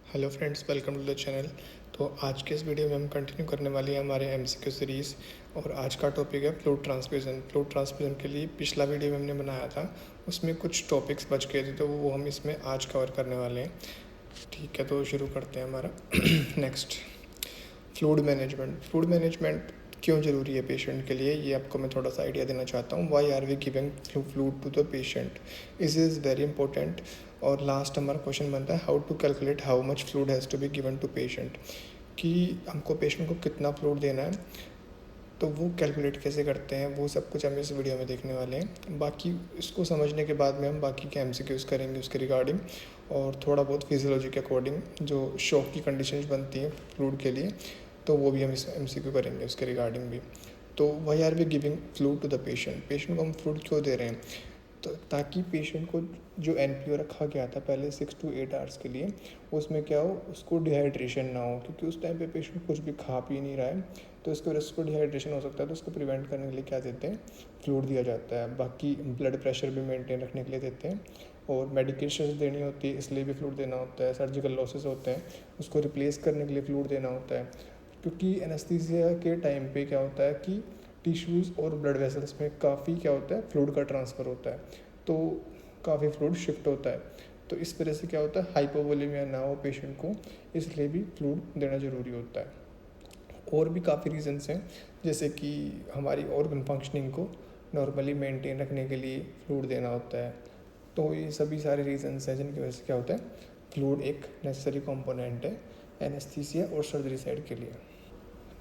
Hello friends, welcome to the channel. तो आज के इस वीडियो में हम कंटिन्यू करने वाले हैं हमारे एमसीक्यू सीरीज़। और आज का टॉपिक है फ्लूइड ट्रांसफ्यूज़न। फ्लूइड ट्रांसफ्यूज़न के लिए पिछला वीडियो में हमने बनाया था, उसमें कुछ टॉपिक्स बच गए थे, तो वो हम इसमें आज कवर करने वाले हैं। ठीक है, तो शुरू करते हैं हमारा next, fluid management. Fluid management क्यों ज़रूरी है पेशेंट के लिए, ये आपको मैं थोड़ा सा आइडिया देना चाहता हूँ। Why are we giving fluid to the patient, is very important. और लास्ट हमारा क्वेश्चन बनता है how to calculate how much fluid has to be given to patient, कि हमको पेशेंट को कितना फ्लूइड देना है, तो वो कैलकुलेट कैसे करते हैं, वो सब कुछ हम इस वीडियो में देखने वाले हैं। बाकी इसको समझने के बाद में हम बाकी के एमसीक्यूज़ करेंगे उसके रिगार्डिंग, और थोड़ा बहुत फिजियोलॉजी के अकॉर्डिंग जो शॉक की कंडीशंस बनती हैं फ्लूइड के लिए, तो वो भी हम इस एमसीक्यू करेंगे उसके रिगार्डिंग भी। तो why are we giving fluid to the patient, patient को हम फ्लूइड क्यों दे रहे हैं, तो ताकि पेशेंट को जो एनपीओ रखा गया था पहले 6 to 8 आवर्स के लिए, उसमें क्या हो, उसको डिहाइड्रेशन ना हो, क्योंकि उस टाइम पे पेशेंट कुछ भी खा पी नहीं रहा है, तो इसकी वजह से उसको डिहाइड्रेशन हो सकता है। तो उसको प्रिवेंट करने के लिए क्या देते हैं, फ्लूइड दिया जाता है। बाकी ब्लड प्रेशर भी मेंटेन रखने के लिए देते हैं, और मेडिकेशन देनी होती है इसलिए भी फ्लूइड देना होता है। सर्जिकल लॉसेस होते हैं, उसको रिप्लेस करने के लिए फ्लूइड देना होता है, क्योंकि एनेस्थीसिया के टाइम पे क्या होता है कि टिश्यूज़ और ब्लड वेसल्स में काफ़ी क्या होता है, फ्लूइड का ट्रांसफ़र होता है, तो काफ़ी फ्लूइड शिफ्ट होता है। तो इस वजह से क्या होता है, हाइपोवोलेमिया ना हो पेशेंट को, इसलिए भी फ्लूइड देना ज़रूरी होता है। और भी काफ़ी रीजंस हैं, जैसे कि हमारी ऑर्गन फंक्शनिंग को नॉर्मली मेंटेन रखने के लिए फ्लूइड देना होता है। तो ये सभी सारे रीजंस हैं जिनकी वजह से क्या होता है, फ्लूइड एक नेसेसरी कंपोनेंट है एनेस्थीसिया और सर्जरी साइड के लिए।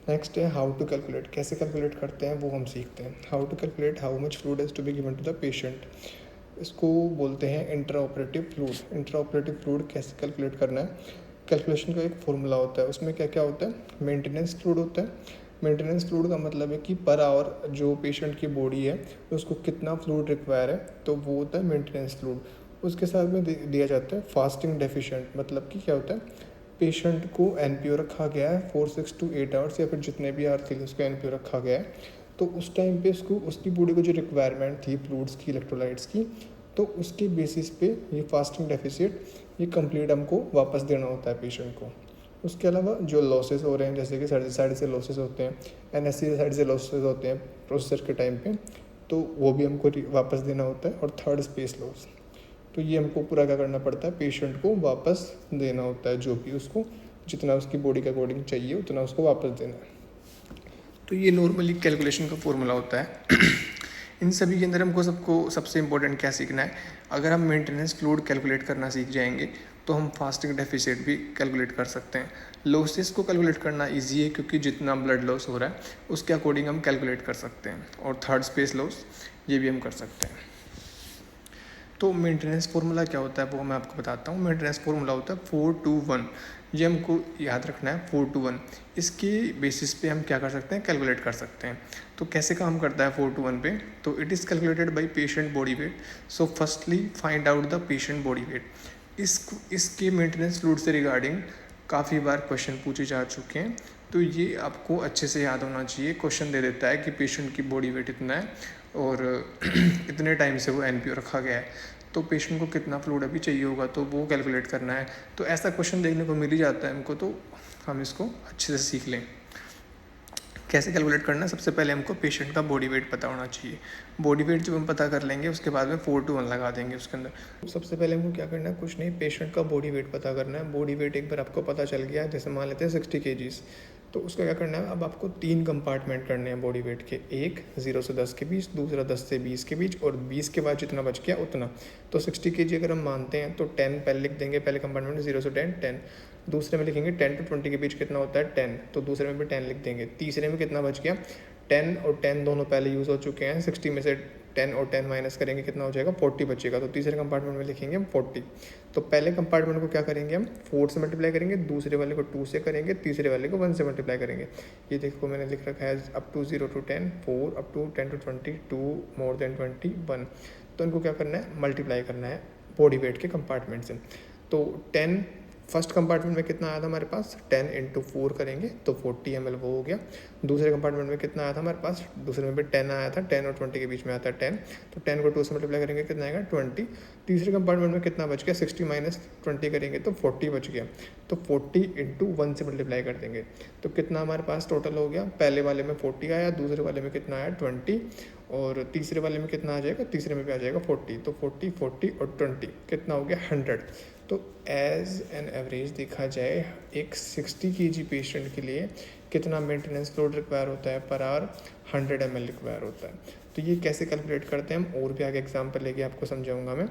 नेक्स्ट है हाउ टू कैलकुलेट, कैसे कैलकुलेट करते हैं वो हम सीखते हैं। How to calculate how much fluid has to be given to the patient, इसको बोलते हैं intra operative fluid. Intra operative fluid कैसे कैलकुलेट करना है, कैलकुलेशन का एक फॉर्मूला होता है, उसमें क्या क्या होता है, मेंटेनेंस फ्लूइड होता है। मेंटेनेंस फ्लूइड का मतलब है कि पर आवर जो पेशेंट की बॉडी है उसको कितना फ्लूइड रिक्वायर है, तो वो होता है मेंटेनेंस फ्लूइड। उसके साथ में दिया जाता है फास्टिंग डेफिशिएंट, मतलब कि क्या होता है, पेशेंट को एनपीओ रखा गया है 4 6 to 8 आवर्स या फिर जितने भी आवर्स के लिए उसको एनपीओ रखा गया है, तो उस टाइम पे उसको उसकी बॉडी को जो रिक्वायरमेंट थी फ्लूइड्स की, इलेक्ट्रोलाइट्स की, तो उसके बेसिस पे ये फास्टिंग डेफिसिट ये कंप्लीट हमको वापस देना होता है पेशेंट को। उसके अलावा जो लॉसेस हो रहे हैं, जैसे कि सर्जरी साइड से लॉसेस होते हैं, एनएससी साइड से लॉसेस होते हैं प्रोसेसर के टाइम पे, तो वो भी हमको वापस देना होता है। और थर्ड स्पेस लॉस, तो ये हमको पूरा क्या करना पड़ता है, पेशेंट को वापस देना होता है, जो भी उसको जितना उसकी बॉडी के अकॉर्डिंग चाहिए उतना उसको वापस देना है। तो ये नॉर्मली कैलकुलेशन का फॉर्मूला होता है। इन सभी के अंदर हमको सबसे इम्पोर्टेंट क्या सीखना है, अगर हम मेंटेनेंस फ्लूइड कैलकुलेट करना सीख जाएंगे तो हम फास्टिंग डेफिसिट भी कैलकुलेट कर सकते हैं। लॉसेस को कैलकुलेट करना इजी है, क्योंकि जितना ब्लड लॉस हो रहा है उसके अकॉर्डिंग हम कैलकुलेट कर सकते हैं। और थर्ड स्पेस लॉस ये भी हम कर सकते हैं। तो मेंटेनेंस फार्मूला क्या होता है वो मैं आपको बताता हूँ। मेंटेनेंस फार्मूला होता है 4 to 1, ये हमको याद रखना है 4 to 1। इसके बेसिस पे हम क्या कर सकते हैं, कैलकुलेट कर सकते हैं। तो कैसे काम करता है 4 to 1 पे, तो it is calculated by patient body weight. So firstly find out the patient body weight. इसके मेंटेनेंस फ्लूइड से रिगार्डिंग काफ़ी बार क्वेश्चन पूछे जा चुके हैं, तो ये आपको अच्छे से याद होना चाहिए। क्वेश्चन दे देता है कि पेशेंट की बॉडी वेट इतना है और इतने टाइम से वो एनपीओ रखा गया है, तो पेशेंट को कितना फ्लूइड अभी चाहिए होगा, तो वो कैलकुलेट करना है। तो ऐसा क्वेश्चन देखने को मिल ही जाता है हमको, तो हम इसको अच्छे से सीख लें। कैसे कैलकुलेट करना है, सबसे पहले हमको पेशेंट का बॉडी वेट पता होना चाहिए। बॉडी वेट जब हम पता कर लेंगे उसके बाद में 4 to 1 लगा देंगे उसके अंदर। तो सबसे पहले हमको क्या करना है, कुछ नहीं, पेशेंट का बॉडी वेट पता करना है। बॉडी वेट एक बार आपको पता चल गया, जैसे मान लेते हैं 60 kgs, तो उसका क्या करना है, अब आपको 3 कंपार्टमेंट करने हैं बॉडी वेट के, एक 0 से 10 के बीच, दूसरा 10 से 20 के बीच, और 20 के बाद जितना बच गया उतना। तो 60 kg अगर हम मानते हैं तो 10 पहले लिख देंगे, पहले कंपार्टमेंट में 0 से 10 10, दूसरे में लिखेंगे 10 to 20 के बीच कितना होता है 10, तो दूसरे में भी 10 लिख देंगे। तीसरे में कितना बच गया, 10 और 10 दोनों पहले यूज़ हो चुके हैं, 60 में से 10 और 10 माइनस करेंगे कितना हो जाएगा, 40 बचेगा, तो तीसरे कंपार्टमेंट में लिखेंगे हम 40। तो पहले कंपार्टमेंट को क्या करेंगे हम 4 से मल्टीप्लाई करेंगे, दूसरे वाले को 2 से करेंगे, तीसरे वाले को 1 से मल्टीप्लाई करेंगे। ये देखो मैंने लिख रखा है up to 0 to 10 4, up to 10 to 20 2, more than 20 1। तो इनको क्या करना है, मल्टीप्लाई करना है बॉडी वेट के कंपार्टमेंट से। तो 10 फर्स्ट कंपार्टमेंट में कितना आया था हमारे पास 10 इंटू 4 करेंगे तो 40 ml वो हो गया। दूसरे कंपार्टमेंट में कितना आया था हमारे पास, दूसरे में भी 10 आया था, 10 और 20 के बीच में आता है 10, तो 10 को 2 से मल्टीप्लाई करेंगे कितना आएगा 20। तीसरे कंपार्टमेंट में कितना बच गया 60 माइनस 20 करेंगे तो 40 बच गया, तो 40 इंटू 1 से मल्टीप्लाई कर देंगे तो कितना हमारे पास टोटल हो गया। पहले वाले में 40 आया, दूसरे वाले में कितना आया 20, और तीसरे वाले में कितना आ जाएगा, तीसरे में भी आ जाएगा 40, तो 40 40 और 20 कितना हो गया 100। तो एज एन एवरेज देखा जाए एक 60 kg पेशेंट के लिए कितना मेंटेनेंस फ्लूइड रिक्वायर होता है पर आवर, 100 ml रिक्वायर होता है। तो ये कैसे कैलकुलेट करते हैं हम और भी आगे एग्जाम्पल लेके आपको समझाऊंगा मैं।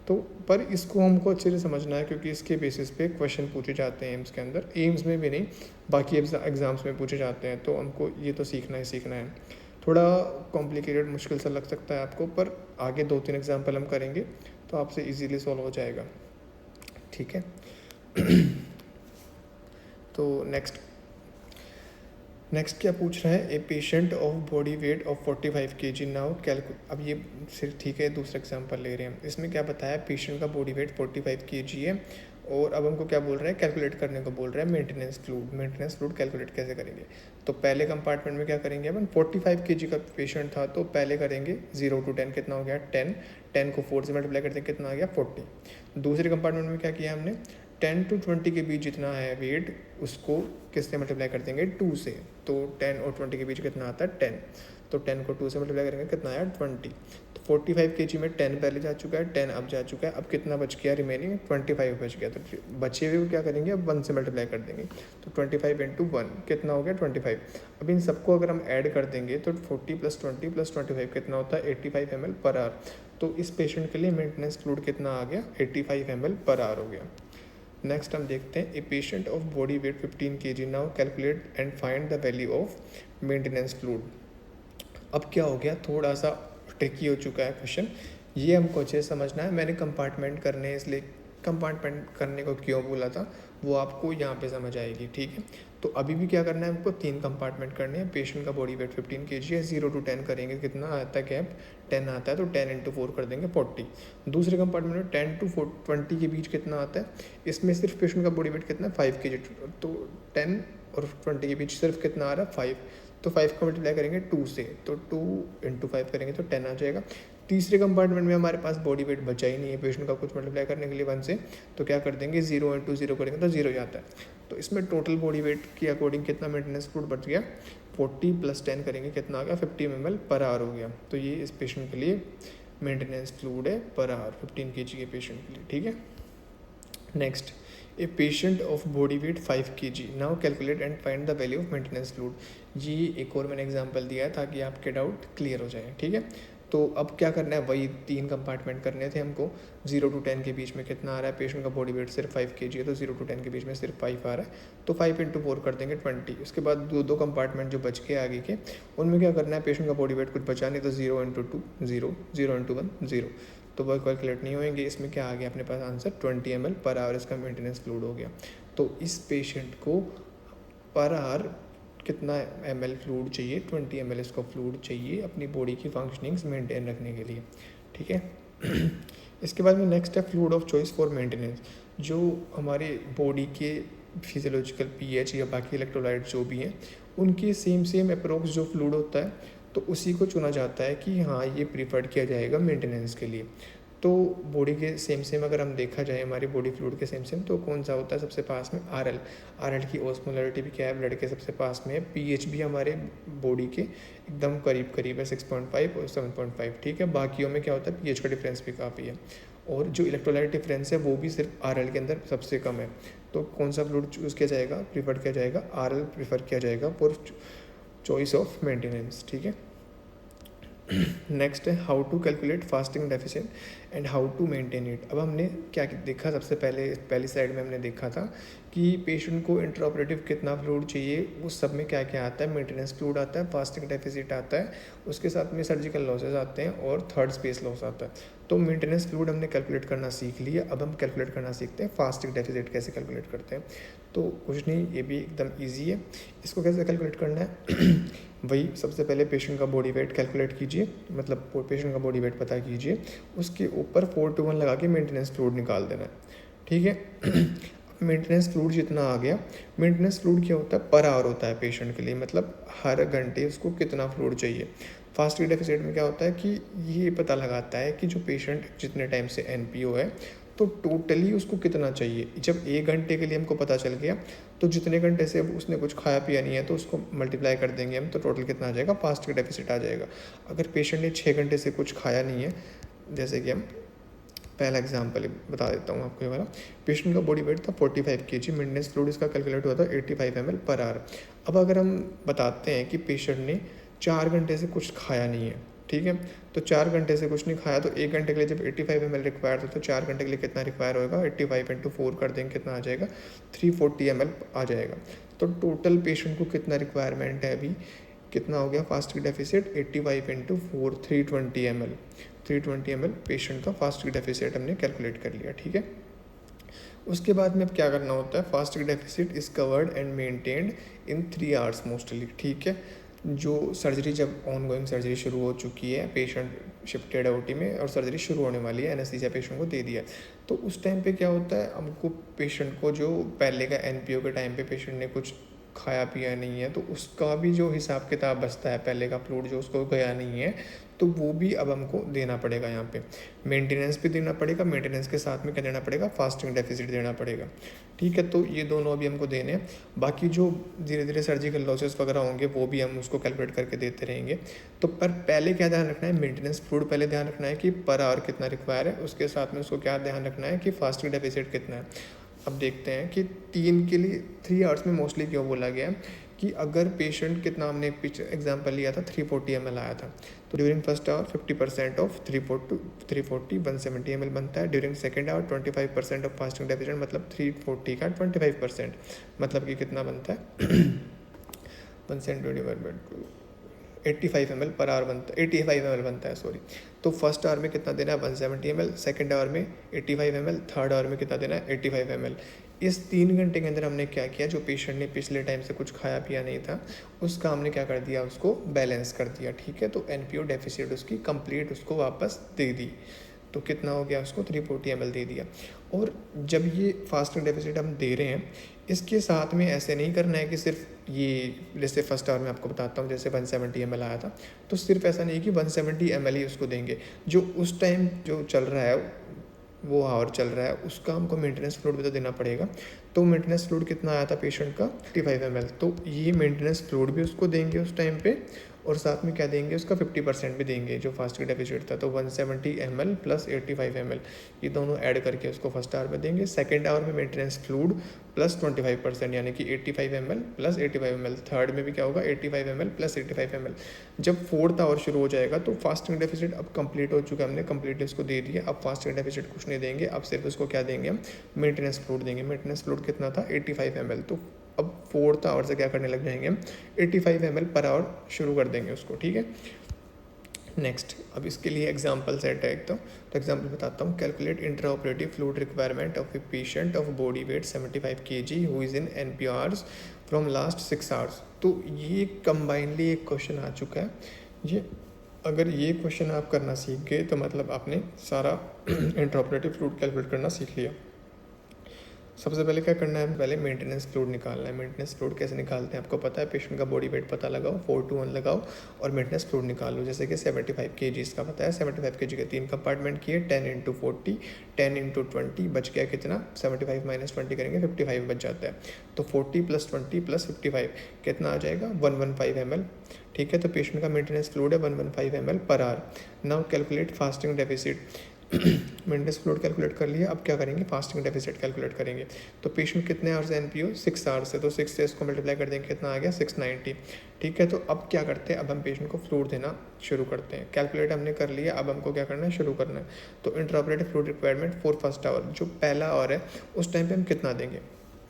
तो पर इसको हमको अच्छे से समझना है क्योंकि इसके बेसिस पे क्वेश्चन पूछे जाते हैं एम्स के अंदर, एम्स में भी नहीं बाकी एग्ज़ाम्स में पूछे जाते हैं, तो हमको ये तो सीखना है। थोड़ा कॉम्प्लिकेटेड मुश्किल सा लग सकता है आपको, पर आगे 2-3 एग्जाम्पल हम करेंगे तो आपसे इजीली सॉल्व हो जाएगा, ठीक है। तो नेक्स्ट क्या पूछ रहा है, a patient of body weight of 45 kg now अब ये सिर्फ ठीक है दूसरा एग्जांपल ले रहे हैं। इसमें क्या बताया, पेशेंट का बॉडी वेट 45 kg है और अब हमको क्या बोल रहा है, कैलकुलेट करने को बोल रहा है मेंटेनेंस फ्लूइड कैलकुलेट कैसे करेंगे। तो पहले कंपार्टमेंट में क्या करेंगे अपन, 45 kg का पेशेंट था तो पहले करेंगे 0 to 10 कितना हो गया 10 को 4 से मल्टीप्लाई करते कितना आ गया 40। दूसरे कंपार्टमेंट में क्या किया हमने, 10 to 20 के बीच जितना है वेट उसको किससे मल्टीप्लाई कर देंगे 2 से, तो 10 और 20 के बीच कितना आता है 10, तो 10 को 2 से मल्टीप्लाई करेंगे कितना आया 20। तो 45 kg में 10 पहले जा चुका है, 10 अब जा चुका है, अब कितना बच गया रिमेनिंग 25 बच गया, तो बचे हुए को क्या करेंगे अब 1 से मल्टीप्लाई कर देंगे, तो 25 इंटू 1 कितना हो गया 25। अब इन सबको अगर हम ऐड कर देंगे तो 40 + 20 + 25 कितना होता है 85 ml पर आवर। तो इस पेशेंट के लिए मेंटेनेंस फ्लूइड कितना आ गया 85 ml पर आवर हो गया। नेक्स्ट हम देखते हैं, a patient of body weight 15 kg now calculate and find the value of maintenance fluid. अब क्या हो गया, थोड़ा सा ट्रिकी हो चुका है क्वेश्चन, ये हमको अच्छे से समझना है। मैंने कंपार्टमेंट करने इसलिए कंपार्टमेंट करने को क्यों बोला था वो आपको यहाँ पे समझ आएगी, ठीक है। तो अभी भी क्या करना है हमको, 3 कंपार्टमेंट करने हैं। पेशेंट का बॉडी वेट 15 kg है, 0 to 10 करेंगे कितना आता है गैप 10 आता है, तो 10 इंटू 4 कर देंगे 40। दूसरे कंपार्टमेंट में 10 to 20 के बीच कितना आता है, इसमें सिर्फ पेशेंट का बॉडी वेट कितना है 5 kg, तो 10 और 20 के बीच सिर्फ कितना आ रहा है 5, तो 5 को मल्टीप्लाई करेंगे 2 से, तो 2 इंटू 5 करेंगे तो 10 आ जाएगा। तीसरे कंपार्टमेंट में हमारे पास बॉडी वेट बचा ही नहीं है पेशेंट का कुछ मल्टीप्लाई करने के लिए 1 से, तो क्या कर देंगे 0 इंटू 0 करेंगे तो 0 जाता है। तो इसमें टोटल बॉडी वेट के अकॉर्डिंग कितना मेंटेनेंस फ्लूइड बच गया 40 + 10 करेंगे कितना आ गया 50 ml पर आवर हो गया। तो ये इस पेशेंट के लिए मेंटेनेंस फ्लूइड है पर आवर 15 kg के पेशेंट के लिए, ठीक है। Next, a patient of body weight 5 kg now calculate and find the value of maintenance fluid. ये एक और मैंने एग्जांपल दिया है ताकि आपके डाउट क्लियर हो जाए, ठीक है। तो अब क्या करना है, वही 3 कंपार्टमेंट करने थे हमको। 0 to 10 के बीच में कितना आ रहा है, पेशेंट का बॉडी वेट सिर्फ 5 kg है, तो 0 to 10 के बीच में सिर्फ 5 आ रहा है, तो 5 इंटू 4 कर देंगे 20। उसके बाद दो कंपार्टमेंट जो बच के आगे के उनमें क्या करना है, पेशेंट का बॉडी वेट कुछ बचा नहीं, तो 0 इंटू 2 0, 0 इंटू 1 0, तो वह कैलकुलेट नहीं होंगे। इसमें क्या आ गया अपने पास आंसर 20 ml पर आवर इसका मेंटेनेंस फ्लूइड हो गया। तो इस पेशेंट को पर आवर कितना ml फ्लूइड चाहिए, 20 ml इसको फ्लूइड चाहिए अपनी बॉडी की फंक्शनिंग्स मेंटेन रखने के लिए, ठीक है। इसके बाद में नेक्स्ट है fluid of choice for maintenance. जो हमारे बॉडी के फिजियोलॉजिकल pH या बाकी इलेक्ट्रोलाइट जो भी हैं उनकी सेम अप्रोक्स जो फ्लूइड होता है तो उसी को चुना जाता है कि हाँ ये प्रीफर्ड किया जाएगा मेंटेनेंस के लिए। तो बॉडी के सेम अगर हम देखा जाए हमारी बॉडी फ्लूइड के सेम तो कौन सा होता है सबसे पास में, आरएल की ऑस्मोलरिटी भी क्या है ब्लड के सबसे पास में है, पीएच भी हमारे बॉडी के एकदम करीब है 6.5 और 7.5, ठीक है। बाकियों में क्या होता है पीएच का डिफरेंस भी काफ़ी है, और जो इलेक्ट्रोलाइट डिफरेंस है वो भी सिर्फ आरएल के अंदर सबसे कम है। तो कौन सा फ्लूइड चूज़ किया जाएगा, प्रीफर किया जाएगा, आरएल प्रीफर किया जाएगा फॉर चॉइस ऑफ मेंटेनेंस, ठीक है। नेक्स्ट है how to calculate fasting deficient and how to maintain it. अब हमने क्या देखा, सबसे पहली स्लाइड में हमने देखा था कि पेशेंट को इंट्राऑपरेटिव कितना फ्लूइड चाहिए, उस सब में क्या क्या आता है, मेंटेनेंस फ्लूइड आता है, फास्टिंग डेफिसिट आता है, उसके साथ में सर्जिकल लॉसेज आते हैं और थर्ड स्पेस लॉस आता है। तो मेंटेनेंस फ्लूइड हमने कैलकुलेट करना सीख लिया, अब हम कैलकुलेट करना सीखते हैं फास्टिंग डेफिसिट कैसे कैलकुलेट करते हैं। तो कुछ नहीं, ये भी एकदम ईजी है। इसको कैसे कैलकुलेट करना है वही सबसे पहले पेशेंट का बॉडी वेट कैलकुलेट कीजिए, मतलब पेशेंट का बॉडी वेट पता कीजिए, उसके ऊपर 4 to 1 लगा के मेंटेनेंस फ्लूइड निकाल देना है, ठीक है। मेंटेनेंस फ्लूइड जितना आ गया, मेंटेनेंस फ्लूइड क्या होता है, पर आवर होता है पेशेंट के लिए, मतलब हर घंटे उसको कितना फ्लूइड चाहिए। फास्टिंग डेफिसिट में क्या होता है कि ये पता लगाता है कि जो पेशेंट जितने टाइम से एनपीओ है तो टोटली उसको कितना चाहिए। जब 1 घंटे के लिए हमको पता चल गया तो जितने घंटे से अब उसने कुछ खाया पिया नहीं है तो उसको मल्टीप्लाई कर देंगे हम, तो टोटल कितना आ जाएगा, फास्टिंग डेफिसिट आ जाएगा। अगर पेशेंट ने 6 घंटे से कुछ खाया नहीं है, जैसे कि हम पहला एग्जाम्पल बता देता हूँ आपको, ये वाला पेशेंट का बॉडी वेट था 45 kg, मेंटेनेंस फ्लूइड इसका कैलकुलेट हुआ था 85 ml पर आवर। अब अगर हम बताते हैं कि पेशेंट ने 4 घंटे से कुछ खाया नहीं है, ठीक है, तो 4 घंटे से कुछ नहीं खाया तो 1 घंटे के लिए जब 85 ml रिक्वायर था तो 4 घंटे के लिए कितना रिक्वायर होगा, 85 × 4 कर देंगे, कितना आ जाएगा, 340 ml आ जाएगा। तो टोटल पेशेंट को कितना रिक्वायरमेंट है अभी, कितना हो गया fasting deficit, 85 × 4 320 ml, 320 ml patient का फास्टिंग डेफिसिट हमने कैलकुलेट कर लिया, ठीक है। उसके बाद में अब क्या करना होता है, fasting deficit is covered and maintained in 3 hours mostly, ठीक है। जो सर्जरी, जब ऑन गोइंग सर्जरी शुरू हो चुकी है, पेशेंट शिफ्टेड है ओटी में और सर्जरी शुरू होने वाली है, एनेस्थीसिया पेशेंट को दे दिया, तो उस टाइम पे क्या होता है, हमको पेशेंट को जो पहले का एनपीओ के टाइम पे पेशेंट ने कुछ खाया पिया नहीं है तो उसका भी जो हिसाब किताब बचता है, पहले का फ्लूइड जो उसको गया नहीं है तो वो भी अब हमको देना पड़ेगा। यहाँ पे मेंटेनेंस भी देना पड़ेगा, मेंटेनेंस के साथ में क्या देना पड़ेगा, फास्टिंग डेफिसिट देना पड़ेगा, ठीक है। तो ये दोनों अभी हमको देने हैं, बाकी जो धीरे धीरे सर्जिकल लॉसेस वगैरह होंगे वो भी हम उसको कैलकुलेट करके देते रहेंगे। तो पर पहले क्या ध्यान रखना है, मेंटेनेंस फ्लूइड पहले ध्यान रखना है कि पर आवर कितना रिक्वायर है, उसके साथ में उसको क्या ध्यान रखना है कि फास्टिंग डेफिसिट कितना है। अब देखते हैं कि 3 के लिए 3 आवर्स में मोस्टली क्यों बोला गया है कि अगर पेशेंट कितना, हमने एक पिक्चर एग्जांपल लिया था 340 ml आया था, तो during first hour 50% of 340 170 ml बनता है, during second hour 25% of fasting deficit, मतलब 340 का 25%, मतलब कि कितना बनता है 170 85 ml पर आवर बनता है, 85 ml बनता है, सॉरी। तो फर्स्ट आवर में कितना देना है, 170 ml, सेकेंड आवर में 85 ml, थर्ड आवर में कितना देना है, 85 ml। इस 3 घंटे के अंदर हमने क्या किया, जो पेशेंट ने पिछले टाइम से कुछ खाया पिया नहीं था उसका हमने क्या कर दिया, उसको बैलेंस कर दिया, ठीक है। तो एनपीओ डेफिसिट उसकी कंप्लीट उसको वापस दे दी, तो कितना हो गया, उसको 340 ml दे दिया। और जब ये फास्टिंग डेफिसिट हम दे रहे हैं, इसके साथ में ऐसे नहीं करना है कि सिर्फ ये, जैसे फर्स्ट आवर में आपको बताता हूँ, जैसे 170 ml आया था तो सिर्फ ऐसा नहीं कि 170 ml ही उसको देंगे, जो उस टाइम जो चल रहा है वो आवर चल रहा है उसका हमको मेंटेनेंस फ्लूइड भी तो देना पड़ेगा। तो मेंटेनेंस फ्लूइड कितना आया था पेशेंट का, 55 ml, तो ये मेंटेनेंस फ्लूइड भी उसको देंगे उस टाइम पे, और साथ में क्या देंगे, उसका 50% भी देंगे जो फास्टिंग डेफिसिट था। तो 170 ml प्लस 85 ml ये दोनों ऐड करके उसको फर्स्ट आवर में देंगे। सेकेंड आवर में मेंटेनेंस फ्लूइड प्लस 25% यानी कि 85 ml प्लस 85 ml। थर्ड में भी क्या होगा, 85 ml प्लस 85 ml। जब फोर्थ आवर शुरू हो जाएगा तो फास्टिंग डेफिसिट अब कंप्लीट हो चुका है, हमने कंप्लीटली उसको दे दिया। अब फास्टिंग डेफिसिट कुछ नहीं देंगे, अब सिर्फ उसको क्या देंगे, हम मेंटेनेंस फ्लूइड देंगे। मेंटेनेंस फ्लूइड कितना था, 85 ml। तो अब फोर्थ आवर से क्या करने लग जाएंगे हम, 85 ml पर आवर शुरू कर देंगे उसको, ठीक है। नेक्स्ट, अब इसके लिए एग्जांपल सेट है एक, तो एग्जांपल बताता हूँ। Calculate intra operative fluid requirement of a patient of body weight 75 kg who is in NPRs from last 6 hours. तो ये कंबाइनली एक क्वेश्चन आ चुका है। ये अगर ये क्वेश्चन आप करना सीख गए तो मतलब आपने सारा इंट्रा ऑपरेटिव फ्लूइड कैलकुलेट करना सीख लिया। सबसे पहले क्या करना है, पहले मेंटेनेंस फ्लूइड निकालना है। मेंटेनेंस फ्लूइड कैसे निकालते हैं आपको पता है, पेशेंट का बॉडी वेट पता लगाओ, 4 to 1 लगाओ और मेंटेनेंस फ्लूइड निकाल लो। जैसे कि 75 kg का पता है, 75 kg के 3 कंपार्टमेंट किए, 10 × 40 10 × 20 बच गया कितना, 75 - 20 करेंगे 55 बच जाता है। तो 40 + 20 + 55 कितना आ जाएगा, 115 ml, ठीक है। तो पेशेंट का मेंटेनेंस फ्लूइड है 115 ml per hour. Now calculate fasting deficit. Maintenance fluid calculate कर लिया, अब क्या करेंगे, फास्टिंग डेफिसिट कैलकुलेट करेंगे। तो पेशेंट कितने आवर्स है एनपीओ, 6 आवर्स है, तो 6 से इसको मल्टीप्लाई कर देंगे, कितना आ गया 690, ठीक है। तो अब क्या करते हैं, अब हम पेशेंट को फ्लूइड देना शुरू करते हैं। कैलकुलेट हमने कर लिया, अब हमको क्या करना है, शुरू करना है। तो intraoperative fluid requirement for first hour, जो पहला आवर है उस टाइम पे हम कितना देंगे,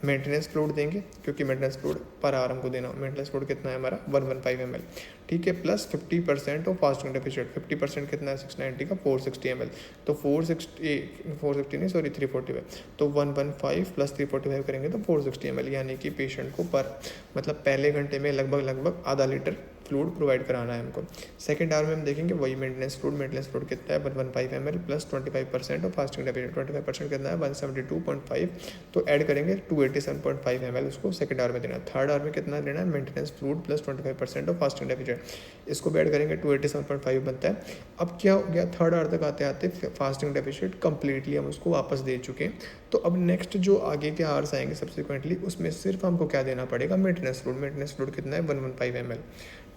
मेंटेनेंस फ्लूइड देंगे, क्योंकि मेंटेनेंस फ्लूइड पर आवर हमको देना। मेंटेनेंस फ्लूइड कितना है हमारा, 115 ml, ठीक है, प्लस 50% ऑफ फास्टिंग डेफिसिट। 50% कितना है, 690 का 460 ml। तो 460 नहीं सॉरी 345, तो 115 प्लस 345 करेंगे तो 460 ml, यानी कि पेशेंट को पर मतलब पहले घंटे में लगभग आधा लीटर फ्लूइड प्रोवाइड कराना है हमको। सेकंड आवर में हम देखेंगे वही मेंटेनेंस फ्लूइड कितना है 115 ml प्लस 25% और फास्टिंग डेफिशिएंट 25% कितना है 172.5, तो ऐड करेंगे 287.5 ml उसको सेकंड आवर में देना है। थर्ड आवर में कितना लेना है मेंटेनेंस फ्लूइड प्लस 25% और फास्टिंग डेफिशिएंट, इसको भी ऐड करेंगे 287.5 बनता है। अब क्या हो गया, थर्ड आवर तक आते आते फास्टिंग डेफिशिएंट कंप्लीटली हम उसको वापस दे चुके हैं। तो अब नेक्स्ट जो आगे के आवर्स आएंगे सब्सिक्वेंटली उसमें सिर्फ हमको क्या देना पड़ेगा मेंटेनेंस फ्लूइड कितना है 115 ml।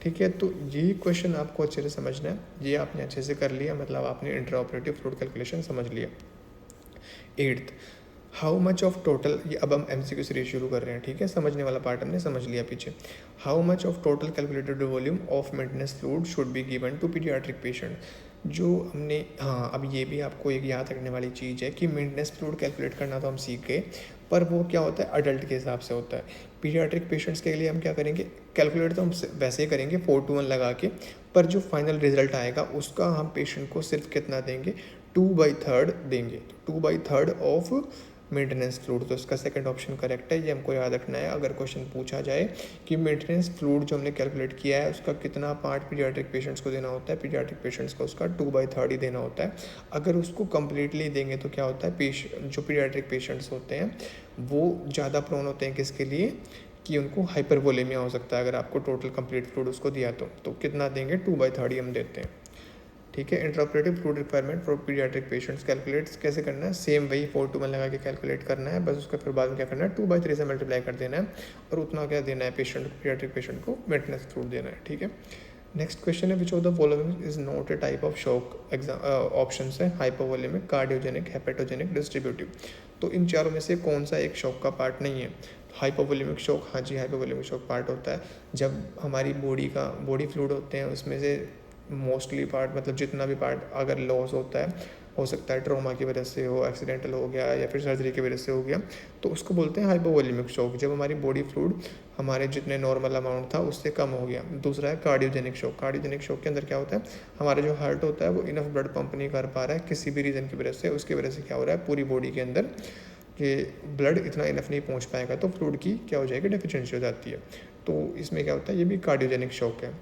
ठीक है, तो यही क्वेश्चन आपको अच्छे से समझना है, ये आपने अच्छे से कर लिया, मतलब आपने इंट्राऑपरेटिव फ्लूइड कैलकुलेशन समझ लिया। 8th, how much of total, ये अब हम MCQ सीरीज शुरू कर रहे हैं। ठीक है, समझने वाला पार्ट हमने समझ लिया पीछे। How much of total calculated volume of maintenance fluid should be given to paediatric patient, जो हमने, हाँ अब ये भी आपको एक याद रखने वाली चीज़ है कि मेंटेनेंस फ्लूइड कैलकुलेट करना तो हम सीख गए, पर वो क्या होता है अडल्ट के हिसाब से होता है। पीडियाट्रिक पेशेंट्स के लिए हम क्या करेंगे, कैलकुलेट तो हम वैसे ही करेंगे 4:1 लगा के, पर जो फाइनल रिजल्ट आएगा उसका हम पेशेंट को सिर्फ कितना देंगे 2/3 देंगे, 2/3 ऑफ मेंटेनेंस फ्लूइड। तो इसका सेकंड ऑप्शन करेक्ट है, ये हमको याद रखना है। अगर क्वेश्चन पूछा जाए कि मेंटेनेंस फ्लूइड जो हमने कैलकुलेट किया है उसका कितना पार्ट पीडियाट्रिक पेशेंट्स को देना होता है, पीडियाट्रिक पेशेंट्स को उसका 2/3 ही देना होता है। अगर उसको कम्प्लीटली देंगे तो क्या होता है, जो पीडियाट्रिक पेशेंट्स होते हैं वो ज़्यादा प्रोन होते हैं किसके लिए, कि उनको हाइपरवोलेमिया हो सकता है। अगर आपको टोटल कंप्लीट फ्लूइड उसको दिया तो कितना देंगे 2/3 ही हम देते हैं। ठीक है, intraoperative fluid requirement for paediatric patients calculate कैसे करना है, सेम वही 4:1 लगा के कैलकुलेट करना है, बस उसका फिर बाद में क्या करना है 2/3 से मल्टीप्लाई कर देना है और उतना क्या देना है पेशेंट को, पीडियाट्रिक पेशेंट को मेंटेनेंस फ्लूइड देना है। ठीक है, नेक्स्ट क्वेश्चन है which of the following is not a type of shock. Option है हाइपोवोलेमिक, कार्डियोजेनिक, हेपेटोजेनिक, डिस्ट्रीब्यूटिव। तो इन चारों में से कौन सा एक शॉक का पार्ट नहीं है। हाइपोवोलेमिक शॉक, हाँ जी हाइपोवोलेमिक शॉक पार्ट होता है जब हमारी बॉडी फ्लूइड होते हैं उसमें से मोस्टली पार्ट, मतलब जितना भी पार्ट अगर लॉस होता है, हो सकता है ट्रॉमा की वजह से हो, एक्सीडेंटल हो गया या फिर सर्जरी की वजह से हो गया, तो उसको बोलते हैं हाइपोवोलेमिक शॉक, जब हमारी बॉडी फ्लूइड हमारे जितने नॉर्मल अमाउंट था उससे कम हो गया। दूसरा है कार्डियोजेनिक शॉक। कार्डियोजेनिक शॉक के अंदर क्या होता है, हमारा जो हार्ट होता है वो इनफ ब्लड पंप नहीं कर पा रहा है किसी भी रीज़न की वजह से, उसकी वजह से क्या हो रहा है पूरी बॉडी के अंदर कि ब्लड इतना इनफ नहीं पहुंच पाएगा, तो फ्लूइड की क्या हो जाएगी डेफिशिएंसी हो जाती है। तो इसमें क्या होता है, ये भी कार्डियोजेनिक शॉक है।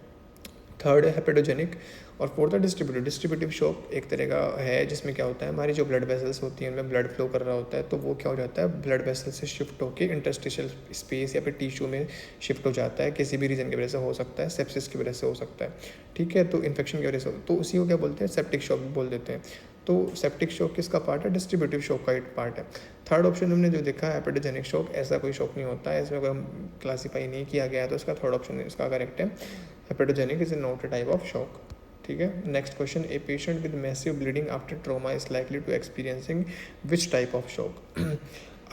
थर्ड है हेपेटोजेनिक और फोर्थ है डिस्ट्रीब्यूटिव। डिस्ट्रीब्यूटिव शॉक एक तरह का है जिसमें क्या होता है हमारी जो ब्लड वेसल्स होती हैं उनमें ब्लड फ्लो कर रहा होता है, तो वो क्या हो जाता है ब्लड वेसल से शिफ्ट होकर इंटरस्टिशियल स्पेस या फिर टिश्यू में शिफ्ट हो जाता है, किसी भी रीज़न की वजह से हो सकता है, सेप्सिस की वजह से हो सकता है। ठीक है, तो इन्फेक्शन की वजह से, तो उसी को क्या बोलते हैं सेप्टिक शॉक बोल देते हैं। तो सेप्टिक शॉक किसका पार्ट है, डिस्ट्रीब्यूटिव शॉक का एक पार्ट है। थर्ड ऑप्शन हमने जो देखा है हेपेटोजेनिक शॉक, ऐसा कोई शॉक नहीं होता है, इसमें अगर हम क्लासीफाई नहीं किया गया है तो इसका थर्ड ऑप्शन इसका करेक्ट है, hepatogenic is not a type of shock. ठीक है, next question, a patient with massive bleeding after trauma is likely to experiencing which type of shock.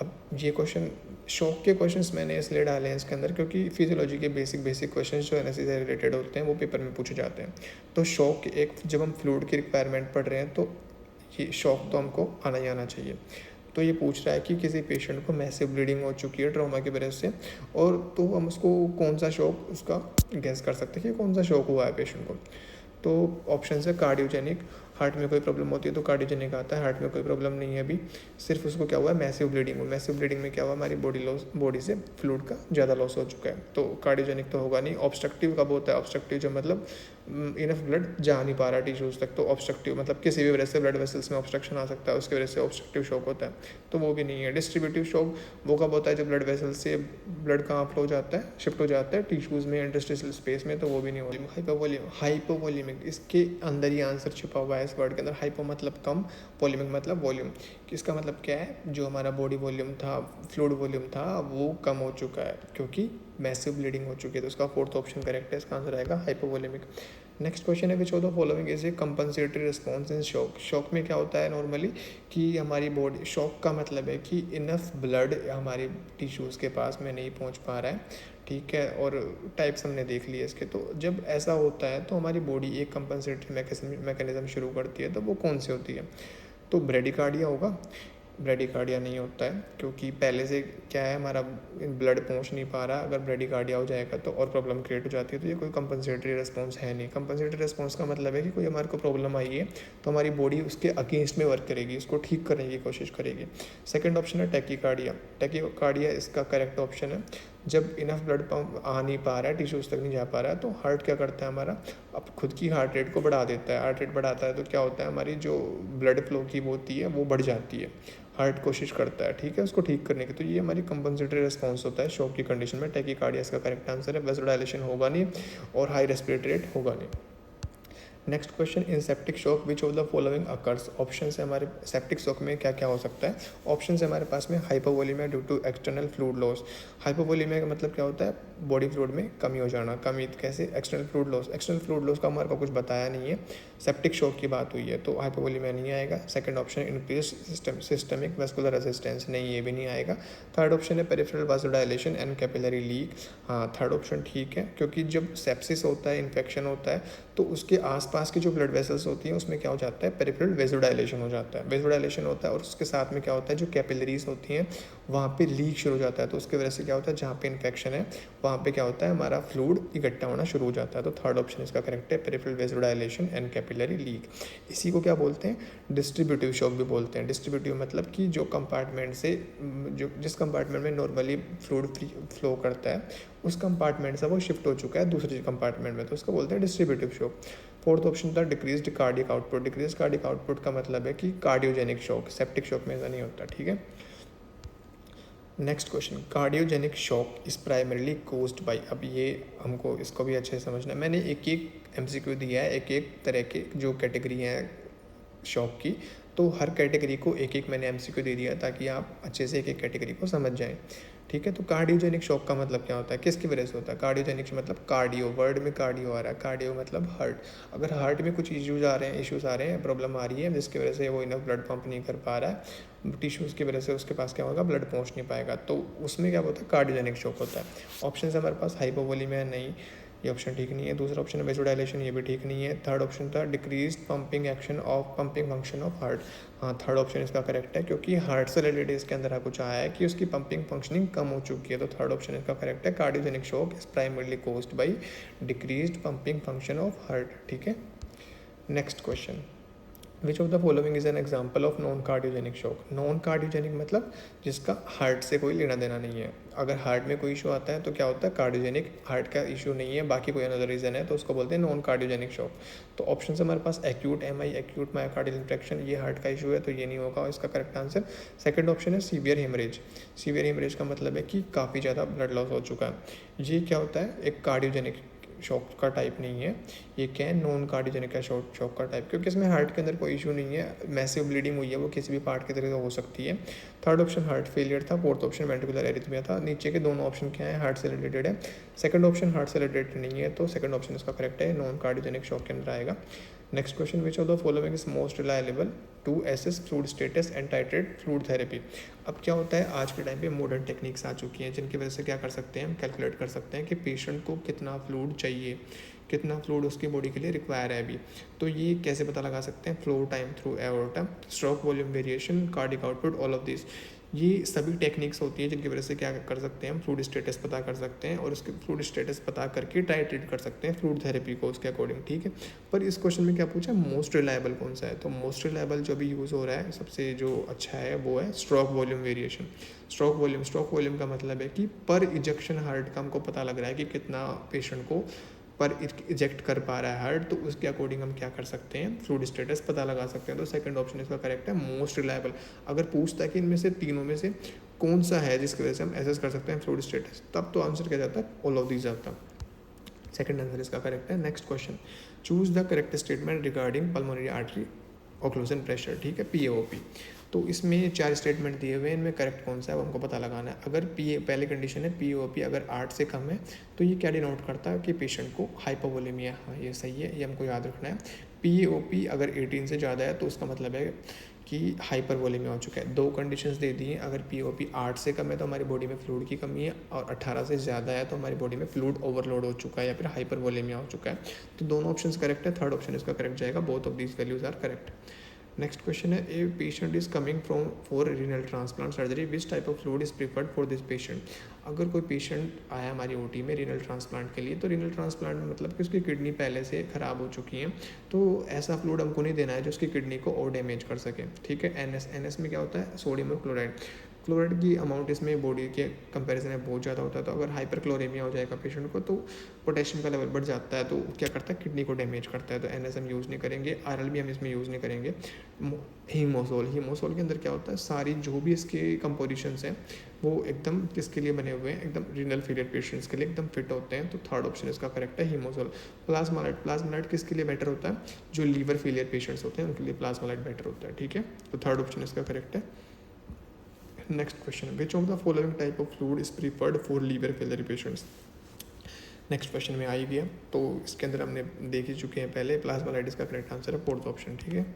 अब ये क्वेश्चन, शॉक के क्वेश्चंस मैंने इसलिए डाले हैं इसके अंदर क्योंकि फिजियोलॉजी के बेसिक क्वेश्चंस जो एनालिसिस से रिलेटेड होते हैं वो पेपर में पूछे जाते हैं। तो शॉक एक, जब हम फ्लूइड की रिक्वायरमेंट पढ़ रहे हैं तो ये शॉक तो हमको आना ही आना चाहिए। तो ये पूछ रहा है कि किसी पेशेंट को मैसिव ब्लीडिंग हो चुकी है ट्रॉमा की वजह से, और तो हम उसको कौन सा शॉक उसका गैस कर सकते हैं कि कौन सा शॉक हुआ है पेशेंट को। तो ऑप्शन है कार्डियोजेनिक, हार्ट में कोई प्रॉब्लम होती है तो कार्डियोजेनिक आता है, हार्ट में कोई प्रॉब्लम नहीं है अभी, सिर्फ उसको क्या हुआ है मैसिव ब्लीडिंग। मैसिव ब्लीडिंग में क्या हुआ, हमारी बॉडी से फ्लूइड का ज़्यादा लॉस हो चुका है, तो कार्डियोजेनिक तो होगा नहीं। ऑब्स्ट्रक्टिव कब होता है, ऑब्स्ट्रक्टिव जो मतलब इनफ ब्लड जा नहीं पा रहा टिश्यूज़ तक, तो ऑब्स्ट्रक्टिव मतलब किसी भी वजह से ब्लड वेसल्स में ऑब्स्ट्रक्शन आ सकता है, उसकी वजह से ऑब्स्ट्रक्टिव शॉक होता है, तो वो भी नहीं है। डिस्ट्रीब्यूटिव शॉक वो कब होता है, जब ब्लड वेसल्स से ब्लड कहाँ फ्लो जाता है, शिफ्ट हो जाता है टिश्यूज़ में, इंटरस्टिशियल स्पेस में, तो वो भी नहीं होता। हाइपोवोलेमिक, इसके अंदर ही आंसर छिपा हुआ है इस वर्ड के अंदर। हाइपो मतलब कम, वॉल्यूमिक मतलब वॉल्यूम। इसका मतलब क्या है, जो हमारा बॉडी वॉल्यूम था, फ्लूइड वॉल्यूम था, वो कम हो चुका है क्योंकि मैसिव ब्लीडिंग हो चुकी है, तो इसका फोर्थ ऑप्शन करेक्ट है, इसका आंसर आएगा हाइपोवोलेमिक। नेक्स्ट क्वेश्चन है which of the following is a compensatory response in shock. Shock में क्या होता है नॉर्मली कि हमारी बॉडी, शॉक का मतलब है कि इनफ ब्लड हमारे टिश्यूज़ के पास में नहीं पहुंच पा रहा है, ठीक है, और टाइप्स हमने देख लिए इसके। तो जब ऐसा होता है तो हमारी बॉडी एक कंपनसेटरी मैकेनिज्म शुरू करती है, तो वो कौन सी होती है, तो ब्रेडिकार्डिया होगा। ब्रेडिकार्डिया नहीं होता है क्योंकि पहले से क्या है हमारा ब्लड पहुंच नहीं पा रहा, अगर ब्रेडिकार्डिया हो जाएगा तो और प्रॉब्लम क्रिएट हो जाती है, तो ये कोई कंपनसेटरी रिस्पॉन्स है नहीं। कंपनसेटरी रिस्पॉन्स का मतलब है कि कोई हमारे को प्रॉब्लम आई है तो हमारी बॉडी उसके अगेंस्ट में वर्क करेगी, उसको ठीक करने की कोशिश करेगी। सेकेंड ऑप्शन है टैकीकार्डिया। टैकीकार्डिया इसका करेक्ट ऑप्शन है। जब इनफ ब्लड पंप आ नहीं पा रहा है, टिश्यूज़ तक नहीं जा पा रहा है, तो हार्ट क्या करता है हमारा, अब खुद की हार्ट रेट को बढ़ा देता है। हार्ट रेट बढ़ाता है तो क्या होता है, हमारी जो ब्लड फ्लो की वो होती है वो बढ़ जाती है। हार्ट कोशिश करता है, ठीक है, उसको ठीक करने की। तो ये हमारी कंपनसेटरी रिस्पॉन्स होता है शॉक की कंडीशन में। टैकीकार्डिया इसका करेक्ट आंसर है। वेसोडाइलेशन होगा नहीं और हाई रेस्पिरेटरी रेट होगा नहीं। Next question, in septic shock which of the following occurs. Option है हमारे सेप्टिक शॉक में क्या क्या हो सकता है। ऑप्शन है हमारे पास में hypovolaemia due to external fluid loss. Hypovolaemia का मतलब क्या होता है, बॉडी फ्लूइड में कमी हो जाना। कमी कैसे, external fluid loss. External fluid loss का हमारे को कुछ बताया नहीं है, सेप्टिक शॉक की बात हुई है, तो हाइपोवोलेमिया नहीं आएगा। Second option increase systemic vascular resistance, नहीं ये भी नहीं आएगा। थर्ड ऑप्शन है पेरिफेरल वासोडाइलेशन एंड कैपिलरी लीक। हाँ, थर्ड ऑप्शन ठीक है, क्योंकि जब सेप्सिस होता है, इन्फेक्शन होता है, तो उसके आसपास की जो ब्लड वेसल्स होती हैं उसमें क्या हो जाता है, पेरिफेरल वेसोडाइलेशन हो जाता है। वेसोडाइलेशन होता है और उसके साथ में क्या होता है, जो कैपिलरीज होती हैं वहाँ पे लीक शुरू हो जाता है। तो उसकी वजह से क्या होता है, जहाँ पे इन्फेक्शन है वहाँ पे क्या होता है, हमारा फ्लूइड इकट्ठा होना शुरू हो जाता है। तो थर्ड ऑप्शन इसका करेक्ट है, peripheral vasodilation and capillary leak. इसी को क्या बोलते हैं, डिस्ट्रीब्यूटिव शॉक भी बोलते हैं। डिस्ट्रीब्यूटिव मतलब कि जो कंपार्टमेंट से, जो जिस कंपार्टमेंट में नॉर्मली फ्लूइड फ्लो करता है उस कंपार्टमेंट से वो शिफ्ट हो चुका है दूसरे कंपार्टमेंट में, तो उसको बोलते हैं डिस्ट्रीब्यूटिव शॉक। फोर्थ ऑप्शन था decreased cardiac output. Decrease cardiac output का मतलब है कि कार्डियोजेनिक शॉक। सेप्टिक शॉक में ऐसा नहीं होता, ठीक है। Next question, cardiogenic shock is primarily caused by. अब ये हमको इसको भी अच्छे से समझना है। मैंने एक एक एमसीक्यू दिया है, एक एक तरह के जो कैटेगरी हैं शॉक की, तो हर कैटेगरी को एक एक मैंने एमसीक्यू दे दिया ताकि आप अच्छे से एक एक कैटेगरी को समझ जाएं, ठीक है। तो कार्डियोजेनिक शॉक का मतलब क्या होता है, किसकी वजह से होता है। कार्डियोजेनिक मतलब कार्डियो, वर्ड में कार्डियो आ रहा है, कार्डियो मतलब हार्ट। अगर हार्ट में कुछ इश्यूज आ रहे हैं, प्रॉब्लम आ रही है जिसकी वजह से वो इनफ ब्लड पंप नहीं कर पा रहा है, टिश्यूज़ की वजह से उसके पास क्या होगा, ब्लड पहुंच नहीं पाएगा, तो उसमें क्या होता है, कार्डियोजेनिक शॉक होता है। ऑप्शन हमारे पास हाइपोवोलेमिया, नहीं ये ऑप्शन ठीक नहीं है। दूसरा ऑप्शन है वेसोडाइलेशन, ये भी ठीक नहीं है। थर्ड ऑप्शन था decrease pumping action of pumping function of heart. हाँ, थर्ड ऑप्शन इसका करेक्ट है, क्योंकि हार्ट से रिलेटेड इसके अंदर कुछ आया है कि उसकी पंपिंग फंक्शनिंग कम हो चुकी है, तो थर्ड ऑप्शन इसका करेक्ट है। Cardiogenic shock is primarily caused by decreased pumping function of heart, ठीक है। Next question, which of the following is an example of non cardiogenic shock. Non cardiogenic मतलब जिसका हार्ट से कोई लेना देना नहीं है। अगर हार्ट में कोई इशू आता है तो क्या होता है, कार्डियोजेनिक। हार्ट का इशू नहीं है, बाकी कोई अनदर रीज़न है, तो उसको बोलते हैं नॉन कार्डियोजेनिक शॉक। तो ऑप्शन से हमारे पास acute MI, acute myocardial infarction, ये हार्ट का इशू है तो ये नहीं होगा इसका करेक्ट आंसर। सेकंड ऑप्शन है सीवियर हेमरेज। सीवियर हेमरेज का मतलब है कि काफ़ी ज़्यादा ब्लड लॉस हो चुका है। ये क्या होता है, एक कार्डियोजेनिक शॉक का टाइप नहीं है, ये क्या है, नॉन कार्डियोजेनिक का शॉक का टाइप, क्योंकि इसमें हार्ट के अंदर कोई इशू नहीं है, मैसिव ब्लीडिंग हुई है वो किसी भी पार्ट की तरह से हो सकती है। थर्ड ऑप्शन हार्ट फेलियर था। फोर्थ ऑप्शन वेंट्रिकुलर एरिथमिया था। नीचे के दोनों ऑप्शन क्या है, हार्ट से रिलेटेड है। सेकंड ऑप्शन हार्ट से रिलेटेड नहीं है, तो सेकंड ऑप्शन इसका करेक्ट है, नॉन कार्डियोजेनिक शॉक के अंदर आएगा। Next question, which of the following is most reliable to assess fluid status and titrate fluid therapy. अब क्या होता है, आज के टाइम पे मॉडर्न टेक्निक्स आ चुकी हैं जिनकी वजह से क्या कर सकते हैं, हम कैलकुलेट कर सकते हैं कि पेशेंट को कितना फ्लूइड चाहिए, कितना फ्लूइड उसकी बॉडी के लिए रिक्वायर है अभी। तो ये कैसे पता लगा सकते हैं, flow time through aorta, stroke volume variation, cardiac output, all of this, ये सभी टेक्निक्स होती हैं जिनकी वजह से क्या कर सकते हैं, हम फ्लूइड स्टेटस पता कर सकते हैं और उसके फ्लूइड स्टेटस पता करके टाइट्रेट कर सकते हैं फ्लूइड थेरेपी को उसके अकॉर्डिंग, ठीक है। पर इस क्वेश्चन में क्या पूछा, मोस्ट रिलायबल कौन सा है, तो मोस्ट रिलायबल जो भी यूज़ हो रहा है सबसे जो अच्छा है वो है stroke volume variation. Stroke volume का मतलब है कि पर इजेक्शन हार्ट का हमको पता लग रहा है कि कितना पेशेंट को पर इजेक्ट कर पा रहा है हार्ट, तो उसके अकॉर्डिंग हम क्या कर सकते हैं, फ्लूइड स्टेटस पता लगा सकते हैं। तो सेकंड ऑप्शन इसका करेक्ट है, मोस्ट रिलायबल। अगर पूछता है कि इनमें से तीनों में से कौन सा है जिसकी वजह से हम एसेस कर सकते हैं फ्लूइड स्टेटस, तब तो आंसर क्या जाता है, ऑल ऑफ दीज आता है। सेकंड आंसर इसका करेक्ट है। Next question, choose the correct statement regarding pulmonary artery occlusion pressure, ठीक है, PAOP। तो इसमें 4 स्टेटमेंट दिए हुए हैं, इनमें करेक्ट कौन सा है वो हमको पता लगाना है। अगर पहले कंडीशन है PAOP अगर 8 से कम है तो ये क्या डिनोट करता है कि पेशेंट को हाइपोवोलेमिया, हाँ ये सही है, ये हमको याद रखना है। PAOP अगर 18 से ज़्यादा है तो उसका मतलब है कि हाइपरवोलेमिया हो चुका है। 2 कंडीशंस दे दी हैं, अगर PAOP 8 से कम है तो हमारी बॉडी में फ्लूइड की कमी है, और 18 से ज़्यादा है तो हमारी बॉडी में फ्लूइड ओवरलोड हो चुका है या फिर हाइपरवोलेमिया हो चुका है। तो दोनों ऑप्शंस करेक्ट है, थर्ड ऑप्शन इसका करेक्ट जाएगा, both of these values are correct. Next question है, a patient is coming from for renal transplant surgery, which type of fluid is preferred for this patient. अगर कोई patient आया हमारी OT में renal transplant के लिए, तो रीनल ट्रांसप्लांट मतलब कि उसकी किडनी पहले से ख़राब हो चुकी हैं, तो ऐसा फ्लूइड हमको नहीं देना है जो उसकी किडनी को और डैमेज कर सके, ठीक है। NS में क्या होता है, सोडियम और क्लोराइड। क्लोराइड की अमाउंट इसमें बॉडी के कंपैरिजन में बहुत ज़्यादा होता है। तो अगर हाइपरक्लोरेमिया हो जाएगा पेशेंट को तो पोटेशियम का लेवल बढ़ जाता है, तो क्या करता है, किडनी को डैमेज करता है। तो NS हम यूज़ नहीं करेंगे, RL भी हम इसमें यूज़ नहीं करेंगे। हीमोसोल के अंदर क्या होता है, सारी जो भी इसके कंपोजिशंस हैं वो एकदम किसके लिए बने हुए हैं, एकदम रीनल फेलियर पेशेंट्स के लिए एकदम फिट होते हैं। तो थर्ड ऑप्शन इसका करेक्ट है, हीमोसोल। प्लाज्मालाइट किसके लिए बेटर होता है, जो लीवर फेलियर पेशेंट्स होते हैं उनके लिए प्लाज्मालाइट बेटर होता है। ठीक है, तो थर्ड ऑप्शन इसका करेक्ट है। Next question, which of the following type of fluid is preferred for liver failure patients. Next question में आ ही गया, तो इसके अंदर हमने देख ही चुके हैं पहले, प्लाज्मालाइट का करेक्ट आंसर है, फोर्थ ऑप्शन। ठीक है,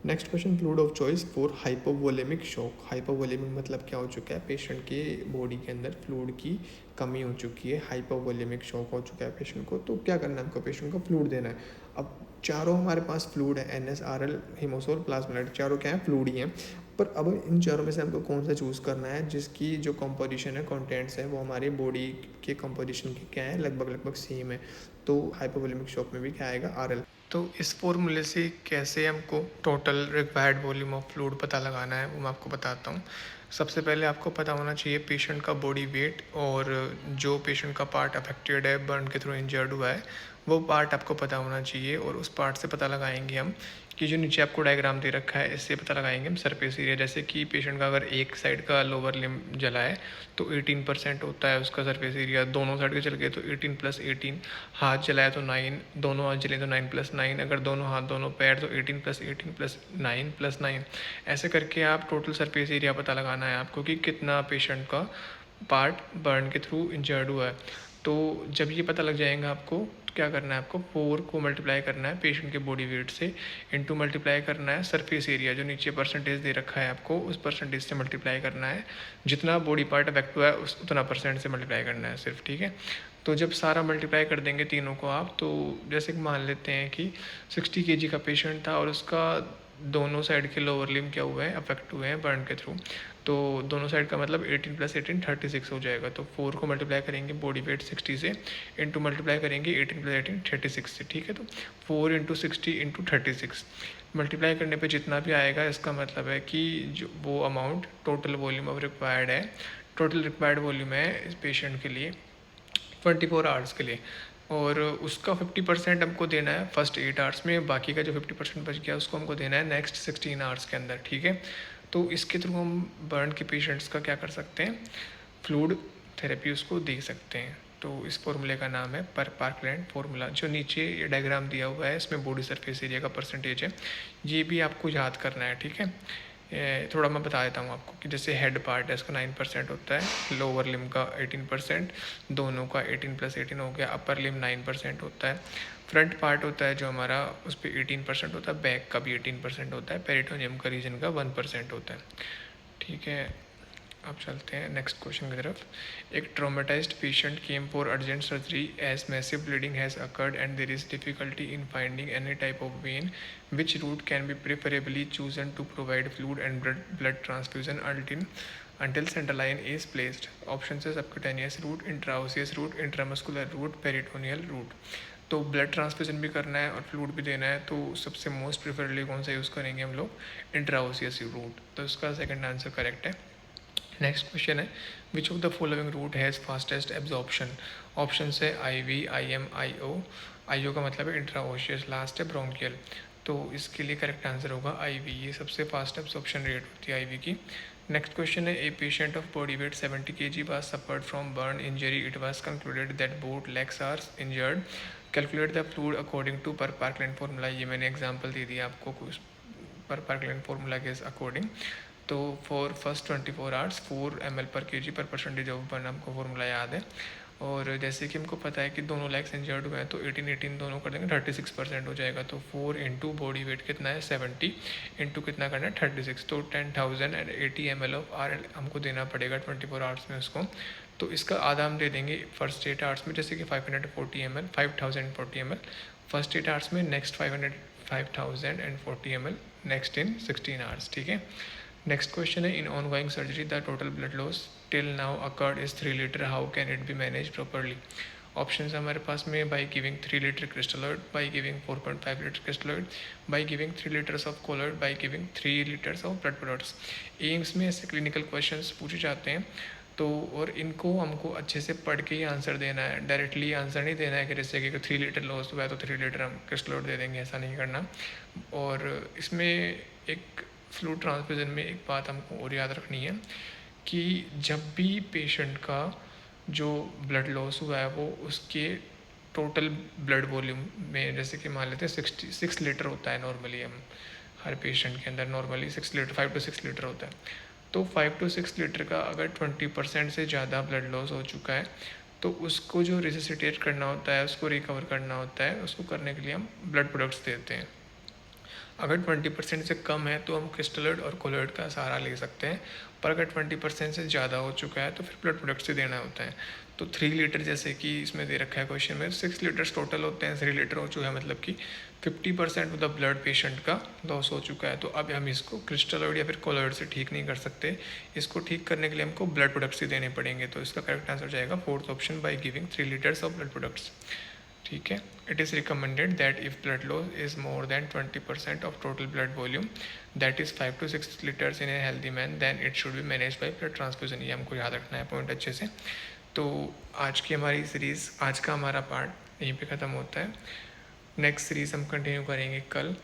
next question, fluid of choice for hypovolaemic shock. Hypovolaemic मतलब क्या हो चुका है, पेशेंट के बॉडी के अंदर फ्लूइड की कमी हो चुकी है, हाइपोवोलेमिक शॉक हो चुका है पेशेंट को। तो क्या करना है हमको, पेशेंट को फ्लूइड देना है। अब चारों हमारे पास फ्लूइड है, NS, RL, हीमोसोल, प्लाज्मालाइट, चारों क्या है, फ्लूइड ही हैं। पर अब इन चारों में से हमको कौन सा चूज़ करना है जिसकी जो कंपोजिशन है, कंटेंट्स है, वो हमारी बॉडी के कंपोजिशन की क्या है, लगभग सेम है। तो हाइपोवोलेमिक शॉक में भी क्या आएगा, RL। तो इस फॉर्मूले से कैसे हमको total required volume of fluid पता लगाना है वो मैं आपको बताता हूँ। सबसे पहले आपको पता होना चाहिए पेशेंट का बॉडी वेट, और जो पेशेंट का पार्ट अफेक्टेड है, बर्न के थ्रू इंजर्ड हुआ है, वो पार्ट आपको पता होना चाहिए। और उस पार्ट से पता लगाएंगे हम कि जो नीचे आपको डायग्राम दे रखा है, इससे पता लगाएंगे हम सरफेस एरिया। जैसे कि पेशेंट का अगर एक साइड का लोअर लिम्ब जला है तो 18% होता है उसका सरफेस एरिया, दोनों साइड के चल गए तो 18 + 18, हाथ जलाया तो 9, दोनों हाथ जले तो 9 + 9, अगर दोनों हाथ दोनों पैर तो 18 + 18 + 9 + 9। ऐसे करके आप टोटल सरफेस एरिया पता लगाना है आपको कि कितना पेशेंट का पार्ट बर्न के थ्रू इंजर्ड हुआ है। तो जब ये पता लग जाएगा आपको, क्या करना है आपको, 4 को मल्टीप्लाई करना है पेशेंट के बॉडी वेट से, इनटू मल्टीप्लाई करना है सरफेस एरिया, जो नीचे परसेंटेज दे रखा है आपको, उस परसेंटेज से मल्टीप्लाई करना है। जितना बॉडी पार्ट अफेक्ट हुआ है उतना % से मल्टीप्लाई करना है सिर्फ। ठीक है, तो जब सारा मल्टीप्लाई कर देंगे तीनों को आप, तो जैसे कि मान लेते हैं कि 60 kg का पेशेंट था और उसका दोनों साइड के लोअर लिम्ब क्या हुए हैं, अफेक्ट हुए हैं बर्न के थ्रू। तो दोनों साइड का मतलब 18 + 18 36 हो जाएगा। तो 4 को मल्टीप्लाई करेंगे बॉडी वेट 60 से, इंटू मल्टीप्लाई करेंगे 18 + 18 36 से। ठीक है, तो 4 × 60 × 36 मल्टीप्लाई करने पे जितना भी आएगा, इसका मतलब है कि जो वो amount total volume of required है, टोटल रिक्वायर्ड वॉल्यूम है इस पेशेंट के लिए 24 आवर्स के लिए। और उसका 50% हमको देना है फर्स्ट 8 आवर्स में, बाकी का जो 50% बच गया उसको हमको देना है नेक्स्ट 16 आवर्स के अंदर। ठीक है, तो इसके थ्रू हम बर्न के पेशेंट्स का क्या कर सकते हैं, फ्लूइड थेरेपी उसको दे सकते हैं। तो इस फॉर्मूले का नाम है पार्कलैंड फार्मूला। जो नीचे ये डायग्राम दिया हुआ है इसमें बॉडी सरफेस एरिया का परसेंटेज है, ये भी आपको याद करना है। ठीक है, थोड़ा मैं बता देता हूँ आपको कि जैसे हेड पार्ट है इसका 9% होता है, लोअर लिम्ब का 18%, दोनों का 18 + 18 हो गया, अपर लिम्ब 9% होता है, फ्रंट पार्ट होता है जो हमारा उस पर 18% होता है, बैक का भी 18% होता है, पेरिटोनियम का रीजन का 1% होता है। ठीक है, अब चलते हैं नेक्स्ट क्वेश्चन की तरफ। एक traumatised patient came for urgent surgery as massive bleeding has occurred and there is difficulty in finding any type of vein, which route can be preferably chosen to provide fluid and blood transfusion until central line is placed. Options है subcutaneous route, intraosseous route, intramuscular route, peritoneal route। तो blood transfusion भी करना है और fluid भी देना है, तो सबसे मोस्ट प्रेफरेबली कौन सा यूज़ करेंगे हम लोग, इंट्राओसियस रूट। तो इसका सेकंड आंसर करेक्ट है। नेक्स्ट क्वेश्चन है, which of the following route has fastest absorption. Option है IV, IM, IO। IO का मतलब है इंट्राओशियस, लास्ट है ब्रोंकियल। तो इसके लिए करेक्ट आंसर होगा IV, ये सबसे फास्ट एब्जॉर्प्शन रेट होती है IV की। नेक्स्ट क्वेश्चन है, a patient of body weight 70 kg was suffered from burn injury. It was concluded that both legs are injured. Calculate the fluid according to per Parkland formula। ये मैंने example दे दिया आपको कुछ पर Parkland formula के according. तो for first 24 hours 4 ml/kg/% of burn हमको formula याद है। और जैसे कि हमको पता है कि दोनों लेग्स इंजर्ड हुए हैं तो 18 दोनों कर देंगे 36% हो जाएगा। तो 4 × बॉडी वेट कितना है 70 इंटू कितना करना है 36, तो 10,080 ml ऑफ RL हमको देना पड़ेगा 24 आवर्स में उसको। तो इसका आधा हम दे देंगे फर्स्ट 8 आवर्स में, जैसे कि 5040 ml फर्स्ट 8 आवर्स में, next 5040 ml next in 16 hours. ठीक है, नेक्स्ट क्वेश्चन है, in ongoing surgery the total blood loss till now occurred is 3 litre, how can it be manage properly. Option हमारे पास में by giving 3 litre crystalloid, by giving 4.5 litre crystalloid, by giving 3 litres of colloid, by giving 3 litres of blood products. AIIMS में ऐसे clinical questions पूछे जाते हैं, तो और इनको हमको अच्छे से पढ़ के ही आंसर देना है, डायरेक्टली आंसर नहीं देना है कि जैसे कि 3 लीटर लॉस हुआ है तो 3 लीटर हम क्रिस्टलॉइड दे देंगे, ऐसा नहीं करना। और इसमें एक फ्लूइड ट्रांसफ्यूजन में एक बात हमको और याद रखनी है कि जब भी पेशेंट का जो ब्लड लॉस हुआ है वो उसके टोटल ब्लड वॉल्यूम में, जैसे कि मान लेते हैं 6 लीटर होता है नॉर्मली, हम हर पेशेंट के अंदर नॉर्मली 6 लीटर 5 to 6 लीटर होता है। तो 5 to 6 लीटर का अगर 20% से ज़्यादा ब्लड लॉस हो चुका है तो उसको जो रिससिटेट करना होता है, उसको रिकवर करना होता है, उसको करने के लिए हम ब्लड प्रोडक्ट्स देते हैं। अगर 20% से कम है तो हम क्रिस्टलॉइड और कोलॉइड का सहारा ले सकते हैं, पर अगर 20% से ज़्यादा हो चुका है तो फिर ब्लड प्रोडक्ट्स से देना होता है। तो 3 लीटर जैसे कि इसमें दे रखा है क्वेश्चन में, 6 लीटर्स टोटल होते हैं, 3 लीटर हो चुका है, मतलब कि 50% ऑफ द ब्लड पेशेंट का लॉस हो चुका है। तो अब हम इसको क्रिस्टलॉइड या फिर कोलॉइड से ठीक नहीं कर सकते, इसको ठीक करने के लिए हमको ब्लड प्रोडक्ट्स ही देने पड़ेंगे। तो इसका करेक्ट आंसर जाएगा fourth option, by giving 3 litres of blood products. ठीक है। It is recommended that if blood loss is more than 20% of total blood volume, that is 5 to 6 litres in a healthy man, then it should be manage by blood transfusion. ये हमको याद रखना है point अच्छे से। तो आज की हमारी सीरीज़, आज का हमारा पार्ट यहीं पे ख़त्म होता है। नेक्स्ट सीरीज़ हम कंटिन्यू करेंगे कल।